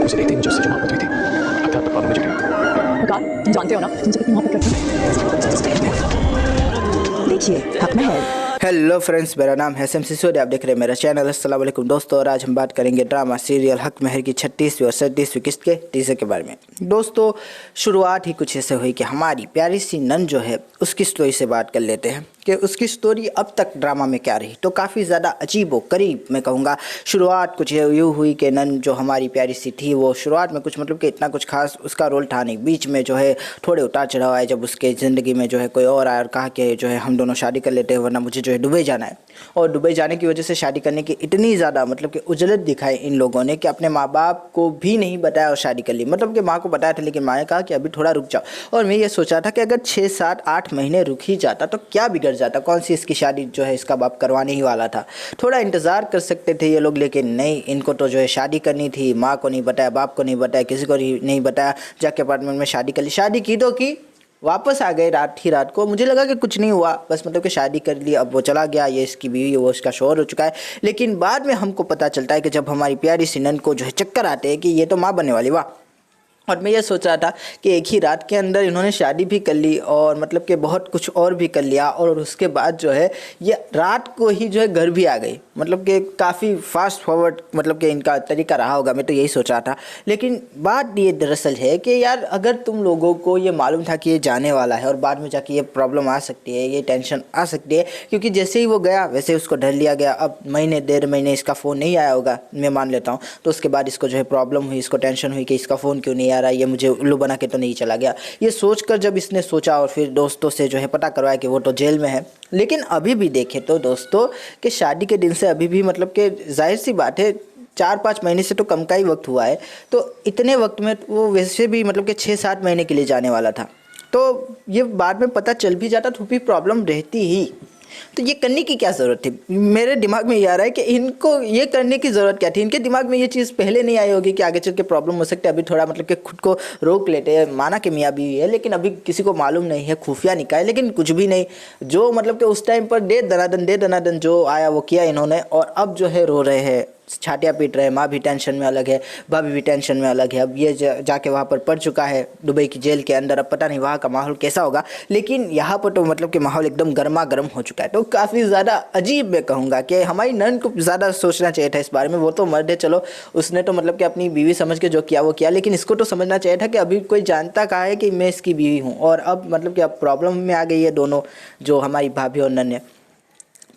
उसे देखते ही मुझे उससे जो मोहब्बत हुई थी, अध्यात्म बाबा में जुड़ गई। प्रकार, तुम जानते हो ना तुमसे कितनी मोहब्बत करती हूँ। देखिए हक महल। हेलो फ्रेंड्स, मेरा नाम है एसएम सिसोदिया, आप देख रहे हैं मेरा चैनल। अस्सलाम वालेकुम दोस्तों, और आज हम बात करेंगे ड्रामा सीरियल हक महल की 36वीं और 37वीं किस्त के टीजर के बारे में। दोस्तों, शुरुआत ही कुछ ऐसे हुई कि हमारी प्यारी सी नन जो है उसकी स्टोरी से बात कर लेते हैं कि उसकी स्टोरी अब तक ड्रामा में क्या रही। तो काफ़ी ज़्यादा अजीब व करीब मैं कहूँगा। शुरुआत कुछ यूँ हुई कि नन जो हमारी प्यारी सी थी वो शुरुआत में कुछ मतलब कि इतना कुछ खास उसका रोल था नहीं। बीच में जो है थोड़े उतार चढ़ाव आए जब उसके ज़िंदगी में जो है कोई और आया और कहा कि जो है हम दोनों शादी कर लेते हैं वरना मुझे जो है दुबई जाना है। और दुबई जाने की वजह से शादी करने की इतनी ज़्यादा मतलब कि उजलत दिखाई इन लोगों ने कि अपने माँ बाप को भी नहीं बताया और शादी कर ली। मतलब कि माँ को बताया था लेकिन माँ ने कहा कि अभी थोड़ा रुक जाओ। और मैं ये सोचा था कि अगर 6, 7, 8 महीने रुक ही जाता तो क्या बिगड़ जाता, कौन सी इसकी शादी जो है इसका बाप करवाने ही वाला था। थोड़ा इंतज़ार कर सकते थे ये लोग, लेकिन नहीं, इनको तो जो है शादी करनी थी। माँ को नहीं बताया, बाप को नहीं बताया, किसी को नहीं बताया, जाके अपार्टमेंट में शादी कर ली। शादी की तो की, वापस आ गए रात को। मुझे लगा कि कुछ नहीं हुआ, बस मतलब कि शादी कर ली, अब वो चला गया, ये इसकी बीवी, वो इसका शौहर हो चुका है। लेकिन बाद में हमको पता चलता है कि जब हमारी प्यारी सी नन को जो है चक्कर आते हैं कि ये तो माँ बनने वाली, वाह। और मैं ये सोच रहा था कि एक ही रात के अंदर इन्होंने शादी भी कर ली और मतलब कि बहुत कुछ और भी कर लिया, और उसके बाद जो है ये रात को ही जो है घर भी आ गई। मतलब कि काफ़ी फास्ट फॉरवर्ड मतलब कि इनका तरीका रहा होगा, मैं तो यही सोच रहा था। लेकिन बात ये दरअसल है कि यार अगर तुम लोगों को ये मालूम था कि ये जाने वाला है और बाद में जाके ये प्रॉब्लम आ सकती है, ये टेंशन आ सकती है, क्योंकि जैसे ही वो गया वैसे उसको डर लिया गया। अब महीने 1.5 महीने इसका फ़ोन नहीं आया होगा, मैं मान लेता हूँ। तो उसके बाद इसको जो है प्रॉब्लम हुई, इसको टेंशन हुई कि इसका फ़ोन क्यों नहीं आ रहा, ये मुझे उल्लू बना के तो नहीं चला गया। ये सोचकर जब इसने सोचा और फिर दोस्तों से जो है पता करवाया कि वो तो जेल में है। लेकिन अभी भी देखें तो दोस्तों कि शादी के दिन से अभी भी मतलब कि जाहिर सी बात है 4-5 महीने से तो कम का ही वक्त हुआ है। तो इतने वक्त में वो वैसे भी मतलब कि 6-7 महीने के लिए जाने वाला था। तो ये बाद में पता चल भी जाता तो भी प्रॉब्लम रहती ही। तो ये करने की क्या ज़रूरत थी? मेरे दिमाग में ये आ रहा है कि इनको ये करने की ज़रूरत क्या थी। इनके दिमाग में ये चीज़ पहले नहीं आई होगी कि आगे चल के प्रॉब्लम हो सकती है। अभी थोड़ा मतलब कि खुद को रोक लेते हैं, माना कि मियाँ बीवी है, लेकिन अभी किसी को मालूम नहीं है, खुफिया निकाय, लेकिन कुछ भी नहीं। जो मतलब कि उस टाइम पर दे दनादन जो आया वो किया इन्होंने, और अब जो है रो रहे हैं, छाटियाँ पीट रहे हैं। माँ भी टेंशन में अलग है, भाभी भी टेंशन में अलग है। अब ये जाके वहाँ पर पड़ चुका है दुबई की जेल के अंदर। अब पता नहीं वहाँ का माहौल कैसा होगा, लेकिन यहाँ पर तो मतलब कि माहौल एकदम गर्मा गर्म हो चुका है। तो काफ़ी ज़्यादा अजीब मैं कहूँगा कि हमारी नन को ज़्यादा सोचना चाहिए था इस बारे में। वो तो मर्द है, चलो उसने तो मतलब कि अपनी बीवी समझ के जो किया वो किया, लेकिन इसको तो समझना चाहिए था कि अभी कोई जानता कहाँ है कि मैं इसकी बीवी हूँ। और अब मतलब कि अब प्रॉब्लम में आ गई है दोनों, जो हमारी भाभी और नन है।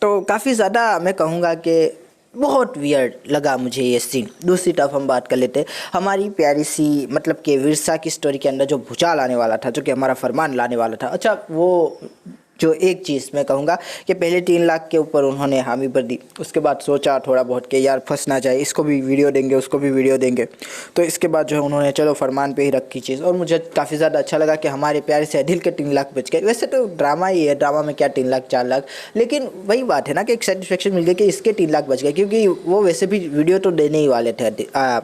तो काफ़ी ज़्यादा मैं कहूँगा कि बहुत वियर्ड लगा मुझे ये सीन। दूसरी तरफ हम बात कर लेते हैं हमारी प्यारी सी मतलब कि विरसा की स्टोरी के अंदर जो भूचाल आने वाला था, जो कि हमारा फरमान लाने वाला था। अच्छा, वो जो एक चीज़ मैं कहूँगा कि पहले 3 लाख के ऊपर उन्होंने हामी भर दी। उसके बाद सोचा थोड़ा बहुत कि यार फंस ना जाए, इसको भी वीडियो देंगे, उसको भी वीडियो देंगे। तो इसके बाद जो है उन्होंने चलो फरमान पे ही रखी चीज़। और मुझे काफ़ी ज़्यादा अच्छा लगा कि हमारे प्यारे से अदिल के 3 लाख बच गए। वैसे तो ड्रामा ही है, ड्रामा में क्या 3 लाख 4 लाख, लेकिन वही बात है ना कि एक सेटिस्फेक्शन मिल गई कि इसके 3 लाख बच गए, क्योंकि वो वैसे भी वीडियो तो देने ही वाले थे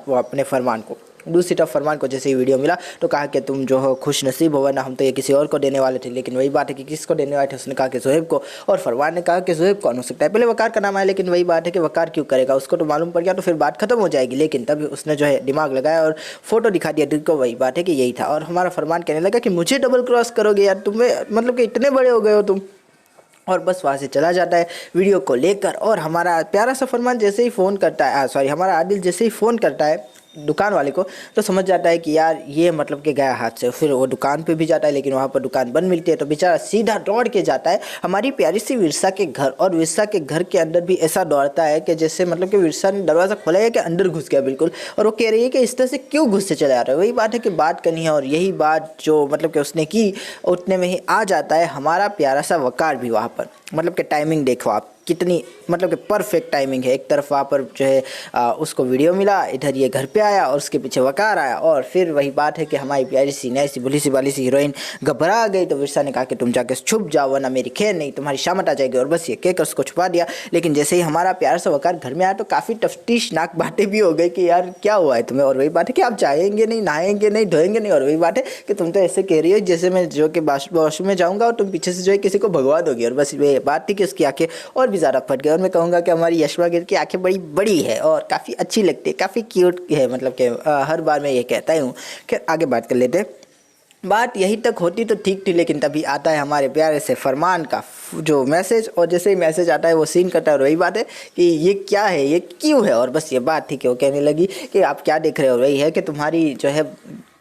वो अपने फरमान को। दूसरी तरफ फरमान को जैसे ही वीडियो मिला तो कहा कि तुम जो हो खुश नसीब हो, वरना हम तो ये किसी और को देने वाले थे। लेकिन वही बात है कि किसको देने वाले थे, उसने कहा कि ज़ोहेब को, और फरमान ने कहा कि ज़ोहेब कौन हो सकता है। पहले वकार का नाम आया, लेकिन वही बात है कि वकार क्यों करेगा, उसको तो मालूम पड़ गया तो फिर बात खत्म हो जाएगी। लेकिन तभी उसने जो है दिमाग लगाया और फोटो दिखा दिया दिल को, वही बात है कि यही था। और हमारा फरमान कहने लगा कि मुझे डबल क्रॉस करोगे यार, तुम्हें मतलब कि इतने बड़े हो गए हो तुम। और बस वहाँ से चला जाता है वीडियो को लेकर। और हमारा प्यारा सा फरमान जैसे ही फ़ोन करता है, सॉरी हमारा आदिल जैसे ही फ़ोन करता है दुकान वाले को, तो समझ जाता है कि यार ये मतलब कि गया हाथ से। फिर वो दुकान पे भी जाता है, लेकिन वहाँ पर दुकान बंद मिलती है। तो बेचारा सीधा दौड़ के जाता है हमारी प्यारी सी विरसा के घर। और विरसा के घर के अंदर भी ऐसा दौड़ता है कि जैसे मतलब कि विरसा ने दरवाज़ा खोला है कि अंदर घुस गया बिल्कुल। और वो कह रही है कि इस तरह से क्यों घुस से चले आ रहे हो। वही बात है कि बात करनी है, और यही बात जो मतलब कि उसने की, उतने में ही आ जाता है हमारा प्यारा सा वकार भी वहाँ पर। मतलब कि टाइमिंग देखो आप कितनी मतलब कि परफेक्ट टाइमिंग है। एक तरफ वहाँ पर जो है उसको वीडियो मिला, इधर ये घर पे आया और उसके पीछे वकार आया। और फिर वही बात है कि हमारी प्यारी सी नई सी भुली सी वाली सी हीरोइन घबरा गई। तो विरसा ने कहा कि तुम जाके छुप जाओ, वरना मेरी खैर नहीं, तुम्हारी शामत आ जाएगी। और बस ये कहकर उसको छुपा दिया। लेकिन जैसे ही हमारा प्यार सा वकार घर में आया तो काफ़ी तफ्तीशनाक बातें भी हो गई कि यार क्या हुआ है तुम्हें। और वही बात है कि आप जाएंगे नहीं, नहाएंगे नहीं, धोएंगे नहीं। और वही बात है कि तुम तो ऐसे कह रही हो जैसे मैं जो कि वॉशरूम में जाऊँगा और तुम पीछे से जो है किसी को भगवा दोगी। और बस ये बात थी कि उसकी आंखें, और भी ज़्यादा फट गए। और मैं कहूँगा कि हमारी यशमा गिर की आंखें बड़ी बड़ी है और काफ़ी अच्छी लगती है, काफ़ी क्यूट है, मतलब कि हर बार मैं ये कहता ही हूँ। कि आगे बात कर लेते। बात यही तक होती तो ठीक थी, लेकिन तभी आता है हमारे प्यारे से फरमान का जो मैसेज, और जैसे ही मैसेज आता है वो सीन कटा। और वही बात है कि ये क्या है, ये क्यों है, और बस ये बात थी कि वो कहने लगी कि आप क्या देख रहे हो। वही है कि तुम्हारी जो है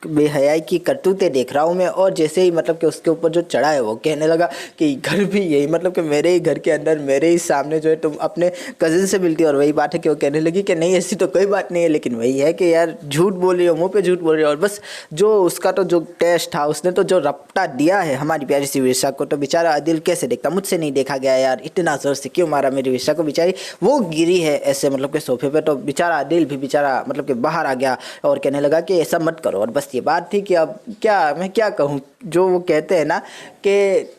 बेहयाई की करतूतें देख रहा हूँ मैं। और जैसे ही मतलब कि उसके ऊपर जो चढ़ा है वो कहने लगा कि घर भी यही, मतलब कि मेरे ही घर के अंदर मेरे ही सामने जो है तुम अपने कज़न से मिलती हो। और वही बात है कि वो कहने लगी कि नहीं ऐसी तो कोई बात नहीं है, लेकिन वही है कि यार झूठ बोल रही हो, मुँह पे झूठ बोल रही हो। और बस जो उसका तो जो टेस्ट था, उसने तो जो रपटा दिया है हमारी प्यारी सी विरसा को, तो बेचारा आदिल कैसे देखता। मुझसे नहीं देखा गया यार, इतना ज़ोर से क्यों मारा मेरी विरसा को, बेचारी वो गिरी है ऐसे मतलब कि सोफे पे। तो बेचारा आदिल भी बेचारा मतलब कि बाहर आ गया और कहने लगा कि ऐसा मत करो। और बस ये बात थी कि अब क्या मैं क्या कहूँ, जो वो कहते हैं ना कि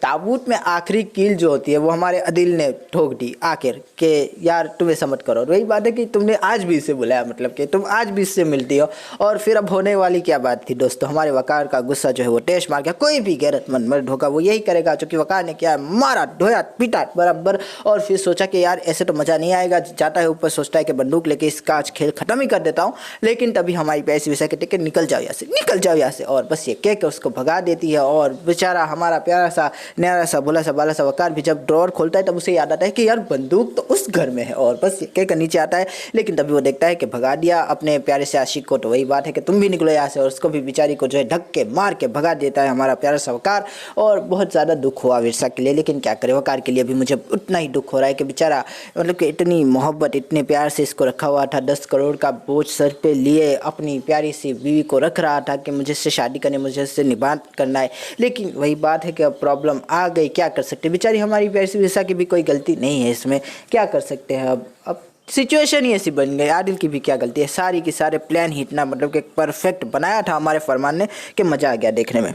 ताबूत में आखिरी कील जो होती है वो हमारे आदिल ने ठोक दी आखिर, कि यार तुम ऐसा मत करो। वही बात है कि तुमने आज भी इसे बुलाया, मतलब कि तुम आज भी इससे मिलती हो। और फिर अब होने वाली क्या बात थी दोस्तों, हमारे वकार का गुस्सा जो है वो टेश मार गया। कोई भी गैरतमंद मर्द होगा वो यही करेगा, चूँकि वकार ने क्या मारा, ढोया पीटा बराबर। और फिर सोचा कि यार ऐसे तो मज़ा नहीं आएगा, जाता है ऊपर सोचता है कि बंदूक लेके इसका आज खेल ख़त्म ही कर देता हूँ। लेकिन तभी हमारी पैसी विषय कहते कि निकल जाओ यहाँ से, निकल जाओ यहाँ से। और बस ये कह के उसको भगा देती है। और बेचारा हमारा प्यारा सा न्यारा सा भोला सा बाला सा वकार भी जब ड्रॉर खोलता है तब उसे याद आता है कि यार बंदूक तो उस घर में है। और बस ये कहकर नीचे आता है, लेकिन तभी वो देखता है कि भगा दिया अपने प्यारे से आशिक को। तो वही बात है कि तुम भी निकलो यहाँ से। और उसको भी बेचारी को जो है ढक के मार के भगा देता है हमारा प्यारा सा वकार। और बहुत ज़्यादा दुख हुआ विरसा के लिए, लेकिन क्या करे, वकार के लिए भी मुझे उतना ही दुख हो रहा है कि बेचारा मतलब कि इतनी मोहब्बत इतने प्यार से इसको रखा हुआ था, 10 करोड़ का बोझ सर पे लिए अपनी प्यारी सी बीवी को रख रहा था कि मुझे इससे शादी करनी, मुझे इससे निभान करना है। लेकिन वही बात है कि अब प्रॉब्लम आ गई, क्या कर सकते हैं। बेचारी हमारी प्यारी सी विरसा की भी कोई गलती नहीं है इसमें, क्या कर सकते हैं। अब सिचुएशन ही ऐसी बन गई, आदिल की भी क्या गलती है। सारी की सारे प्लान ही इतना मतलब कि परफेक्ट बनाया था हमारे फरमान ने कि मज़ा आ गया देखने में।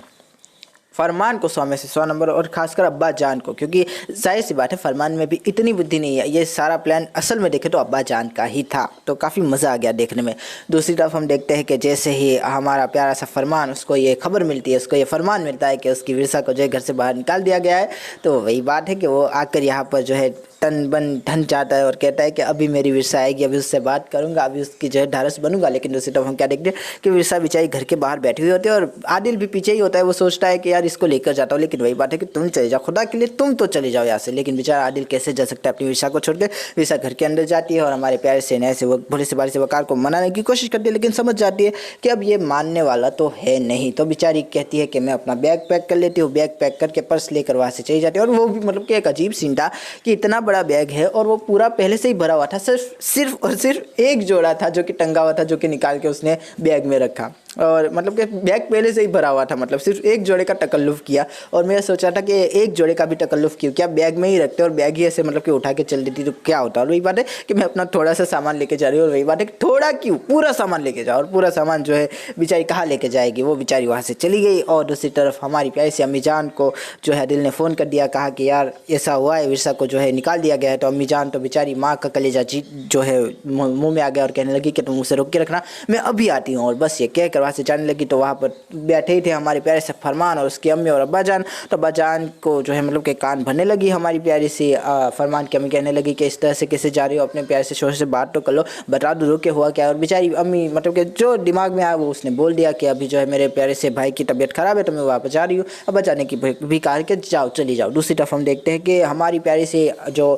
फरमान को 100 में से 100 नंबर, और खासकर अब्बा जान को, क्योंकि जाहिर सी बात है फरमान में भी इतनी बुद्धि नहीं है। ये सारा प्लान असल में देखे तो अब्बा जान का ही था, तो काफ़ी मज़ा आ गया देखने में। दूसरी तरफ हम देखते हैं कि जैसे ही हमारा प्यारा सा फरमान, उसको ये खबर मिलती है, उसको ये फरमान मिलता है कि उसकी विरसा को जो है घर से बाहर निकाल दिया गया है। तो वही बात है कि वो आकर यहाँ पर जो है तन बन ढन जाता है और कहता है कि अभी मेरी विरसा आएगी, अभी उससे बात करूंगा, अभी उसकी जो है ढारस बनूंगा। लेकिन दूसरी तरफ हम क्या देखते हैं कि विरसा बेचारी घर के बाहर बैठी हुई होती है और आदिल भी पीछे ही होता है। वो सोचता है कि यार इसको लेकर जाता हूँ, लेकिन वही बात है कि तुम चले जाओ, खुदा के लिए तुम तो चले जाओ यहाँ से। लेकिन बेचारा आदिल कैसे जा सकता है अपनी विरसा को छोड़ के। विरसा घर के अंदर जाती है और हमारे प्यारे से नए से वो भोले से बारी से वकार को मनाने की कोशिश करती है, लेकिन समझ जाती है कि अब ये मानने वाला तो है नहीं। तो बेचारी कहती है कि मैं अपना बैग पैक कर लेती हूँ। बैग पैक करके पर्स लेकर वहाँ से चली जाती है। और वो भी मतलब कि एक अजीब सीन था कि इतना बड़ा बैग है और वो पूरा पहले से ही भरा हुआ था, सिर्फ और सिर्फ एक जोड़ा था जो कि टंगा हुआ था, जो कि निकाल के उसने बैग में रखा। और मतलब कि बैग पहले से ही भरा हुआ था, मतलब सिर्फ एक जोड़े का तकल्लुफ़ किया। और मैं सोचा था कि एक जोड़े का भी तकल्लुफ़ क्यों, क्या बैग में ही रखते और बैग ही ऐसे मतलब कि उठा के चल देती तो क्या होता। और वही बात है कि मैं अपना थोड़ा सा सामान लेके जा रही हूँ। और वही बात है कि थोड़ा क्यों, पूरा सामान लेके जाओ। और पूरा सामान जो है बेचारी कहाँ लेके जाएगी, वो बेचारी वहाँ से चली गई। और दूसरी तरफ हमारी प्यारी सी अम्मी जान को जो है दिल ने फ़ोन कर दिया, कहा कि यार ऐसा हुआ है, विरसा को जो है निकाल दिया गया है। तो अम्मी जान तो बेचारी माँ का कलेजा जो है मुँह में आ गया और कहने लगी कि तुम उसे रोक के रखना, मैं अभी आती हूँ। और बस ये कह कर वहाँ से जाने लगी। तो वहाँ पर बैठे ही थे हमारे प्यारे से फरमान और उसकी अम्मी और अब्बा जान। तो अब्बा जान को जो है मतलब कि कान भरने लगी हमारी प्यारी सी फरमान की अम्मी कहने लगी कि इस तरह से कैसे जा रही हो, अपने प्यारे से शोर से बात तो कर लो, बता दो रुके हुआ क्या। और बेचारी अम्मी मतलब कि जो दिमाग में आया वो उसने बोल दिया कि अभी जो है मेरे प्यारे से भाई की तबीयत ख़राब है तो मैं वापस जा रही हूँ। अब्बा जाने की भी कहा कि जाओ चली जाओ। दूसरी तरफ हम देखते हैं कि हमारी प्यारी से जो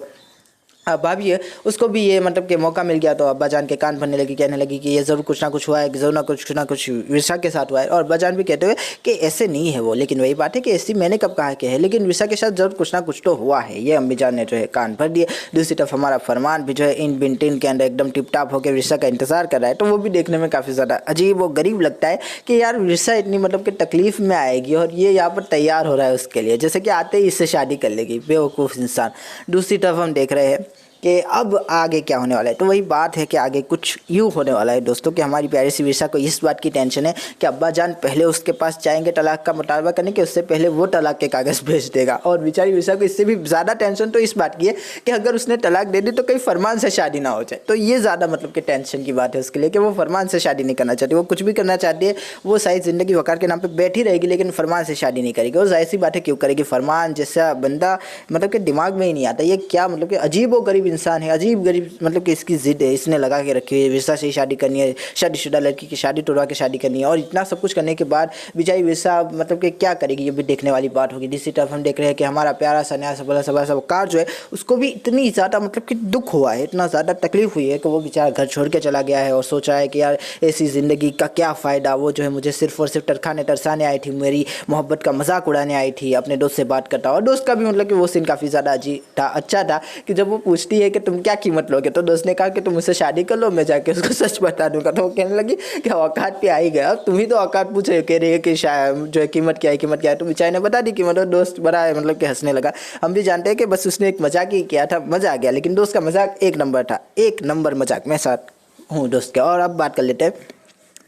भाभी है उसको भी ये मतलब कि मौका मिल गया। तो अब्बा जान के कान भरने लगी, कहने लगी कि ये ज़रूर कुछ ना कुछ हुआ है, ज़रूर ना कुछ विरसा के साथ हुआ है। और अब्बा जान भी कहते हुए कि ऐसे नहीं है वो, लेकिन वही बात है कि ऐसी मैंने कब कहा कि है, लेकिन विरसा के साथ ज़रूर कुछ ना कुछ तो हुआ है। ये अम्मी जान ने जो है कान भर दिए। दूसरी तरफ हमारा फरमान भी जो है इन बिन के अंदर एकदम टिप टाप होकर विरसा का इंतज़ार कर रहा है। तो वो भी देखने में काफ़ी ज़्यादा अजीब और गरीब लगता है कि यार विरसा इतनी मतलब कि तकलीफ़ में आएगी और ये यहाँ पर तैयार हो रहा है उसके लिए, जैसे कि आते ही इससे शादी कर लेगी, बेवकूफ़ इंसान। दूसरी तरफ हम देख रहे हैं कि अब आगे क्या होने वाला है। तो वही बात है कि आगे कुछ यूँ होने वाला है दोस्तों कि हमारी प्यारी सी विरसा को इस बात की टेंशन है कि अब्बा जान पहले उसके पास जाएंगे तलाक का मुतालबा करने के, उससे पहले वो तलाक के कागज़ भेज देगा। और बेचारी विरसा को इससे भी ज़्यादा टेंशन तो इस बात की है कि अगर उसने तलाक दे दी तो कहीं फरमान से शादी ना हो जाए। तो ये ज़्यादा मतलब कि टेंशन की बात है उसके लिए कि वो फरमान से शादी नहीं करना चाहती। वो कुछ भी करना चाहती है, वो सारी ज़िंदगी वकार के नाम पर बैठी रहेगी लेकिन फरमान से शादी नहीं करेगी। और जाहिर सी बात है क्यों करेगी, फरमान जैसा बंदा मतलब कि दिमाग में ही नहीं आता। ये क्या मतलब कि अजीब व गरीब इंसान है, अजीब गरीब मतलब कि इसकी ज़िद है, इसने लगा के रखी हुई है विरसा से ही शादी करनी है, शादीशुदा लड़की की शादी तोड़वा के शादी करनी है। और इतना सब कुछ करने के बाद बेचारी विरसा मतलब कि क्या करेगी, ये भी देखने वाली बात होगी। दूसरी तरफ हम देख रहे हैं कि हमारा प्यारा सा नया सबला सब कार जो है उसको भी इतनी ज़्यादा मतलब कि दुख हुआ है, इतना ज़्यादा तकलीफ हुई है कि वो बेचारा घर छोड़ के चला गया है और सोच रहा है कि यार ऐसी ज़िंदगी का क्या फ़ायदा। वो जो है मुझे सिर्फ और सिर्फ तरसाने आई थी, मेरी मोहब्बत का मजाक उड़ाने आई थी, अपने दोस्त से बात करता। और दोस्त का भी मतलब कि वो सीन काफ़ी ज़्यादा अजीब था, अच्छा था कि जब वो पूछती है कि तुम क्या कीमत लोगे, तो दोस्त ने कहा कि तुम मुझसे शादी कर लो, मैं जाके उसको सच बता दूंगा। तो वो कहने लगी कि औकात पे आ ही गया, तुम ही तो औकात पूछे, कह रही है कि जो है कीमत क्या है। तो बेचारे ने बता दी कीमत और दोस्त बड़ा है मतलब कि हंसने लगा। हम भी जानते हैं कि बस उसने एक मजाक ही किया था, मजा आ गया, लेकिन दोस्त का मजाक एक नंबर था, एक नंबर मजाक। मैं साथ हूँ दोस्त के। और अब बात कर लेते हैं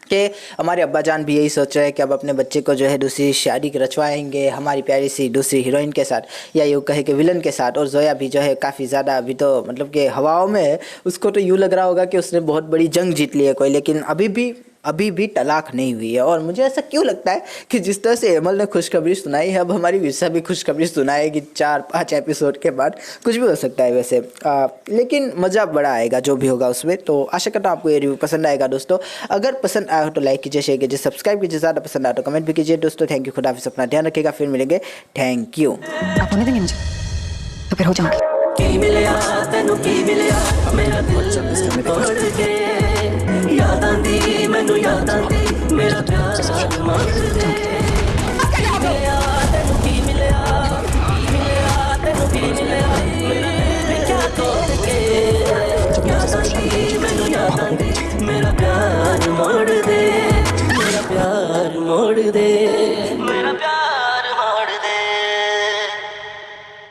कि हमारे अब्बा जान भी यही सोच रहे हैं कि अब अपने बच्चे को जो है दूसरी शादी रचवाएंगे हमारी प्यारी सी दूसरी हीरोइन के साथ, या यूँ कहे कि विलन के साथ। और जोया भी जो है काफ़ी ज़्यादा अभी तो मतलब कि हवाओं में है। उसको तो यूँ लग रहा होगा कि उसने बहुत बड़ी जंग जीत ली है कोई, लेकिन अभी भी तलाक नहीं हुई है। और मुझे ऐसा क्यों लगता है कि जिस तरह से एमल ने खुशखबरी सुनाई है, अब हमारी विरसा भी खुशखबरी सुनाएगी 4-5 एपिसोड के बाद। कुछ भी हो सकता है वैसे, लेकिन मज़ा बड़ा आएगा जो भी होगा उसमें। तो आशा करता हूँ आपको ये रिव्यू पसंद आएगा दोस्तों। अगर पसंद आया हो तो लाइक कीजिए, शेयर कीजिए, सब्सक्राइब कीजिए, ज़्यादा पसंद आया तो कमेंट भी कीजिए दोस्तों। थैंक यू, खुदा हाफिज़, अपना ध्यान रखिएगा, फिर मिलेंगे। Thank you. आप होने देंगे मुझे तो फिर हो जाऊंगी। की मिलिया तेनू की मिलिया मेरा दिल तोड़ के याद आंदी मैनू याद आंदी मेरा प्यार मार दे मिलिया तेनू की मिलिया तेनू की मिलिया मैं क्या तोड़ के याद आंदी मैनू याद आंदी मेरा प्यार मोड़ दे